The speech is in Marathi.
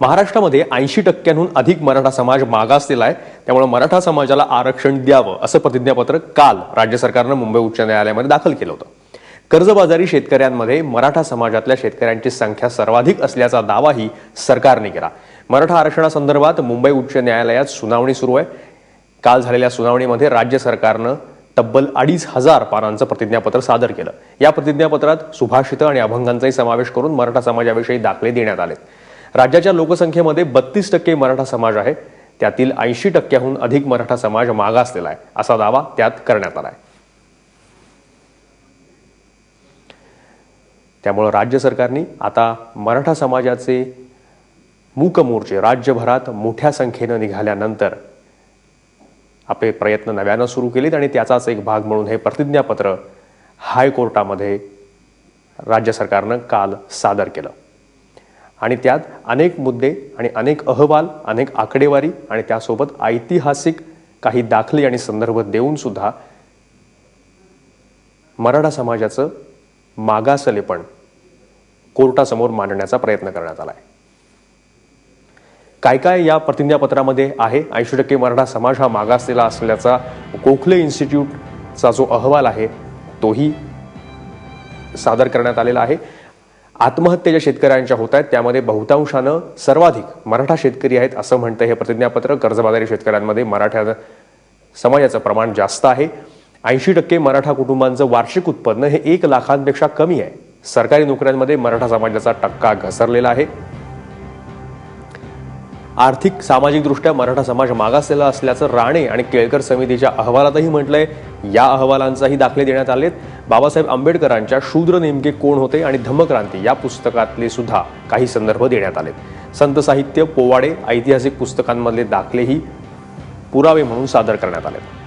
महाराष्ट्रामध्ये 80% अधिक मराठा समाज मागासलेला आहे। त्यामुळे मराठा समाजाला आरक्षण द्यावं असं प्रतिज्ञापत्र काल राज्य सरकारनं मुंबई उच्च न्यायालयामध्ये दाखल केलं होतं। कर्जबाजारी शेतकऱ्यांमध्ये मराठा समाजातल्या शेतकऱ्यांची संख्या सर्वाधिक असल्याचा दावाही सरकारने केला। मराठा आरक्षणासंदर्भात मुंबई उच्च न्यायालयात सुनावणी सुरू आहे। काल झालेल्या सुनावणीमध्ये राज्य सरकारनं तब्बल 2,500 पानांचं प्रतिज्ञापत्र सादर केलं। या प्रतिज्ञापत्रात सुभाषितं आणि अभंगांचाही समावेश करून मराठा समाजाविषयी दाखले देण्यात आले। राज्याच्या लोकसंख्येमध्ये 32% मराठा समाज आहे, त्यातील 80%हून अधिक मराठा समाज मागासलेला आहे असा दावा त्यात करण्यात आला आहे। त्यामुळे राज्य सरकारने आता मराठा समाजाचे मूक मोर्चे राज्यभरात मोठ्या संख्येने निघाल्यानंतर आपले प्रयत्न नव्याने सुरू केलेत आणि त्याचाच एक भाग म्हणून हे प्रतिज्ञापत्र हायकोर्टामध्ये राज्य सरकारनं काल सादर केलं आणि त्यात अनेक मुद्दे आणि अनेक अहवाल, अनेक आकडेवारी आणि त्यासोबत ऐतिहासिक काही दाखले आणि संदर्भ देऊन सुद्धा मराठा समाजाचं मागासलेपण कोर्टासमोर मांडण्याचा प्रयत्न करण्यात आला आहे। काय काय या प्रतिज्ञापत्रामध्ये आहे? 80% मराठा समाज हा मागासलेला असल्याचा गोखले इन्स्टिट्यूटचा जो अहवाल आहे तोही सादर करण्यात आलेला आहे। आत्महत्या ज्या शेतकऱ्यांच्या होत आहेत त्यामध्ये बहुतांशानं सर्वाधिक मराठा शेतकरी आहेत असं म्हणतं हे प्रतिज्ञापत्र। कर्जबाजारी शेतकऱ्यांमध्ये मराठा समाजाचं प्रमाण जास्त आहे। 80% मराठा कुटुंबांचं वार्षिक उत्पन्न हे 1 लाखांपेक्षा कमी आहे। सरकारी नोकऱ्यांमध्ये मराठा समाजाचा टक्का घसरलेला आहे। आर्थिक सामाजिक दृष्ट्या मराठा समाज मागासलेला असल्याचं राणे आणि केळकर समितीच्या अहवालातही म्हटलंय। या अहवालांचाही दाखले देण्यात आलेत। बाबासाहेब आंबेडकरांच्या शूद्र नेमके कोण होते आणि धम्मक्रांती या पुस्तकातले सुद्धा काही संदर्भ देण्यात आलेत। संत साहित्य, पोवाडे, ऐतिहासिक पुस्तकांमधले दाखलेही पुरावे म्हणून सादर करण्यात आलेत।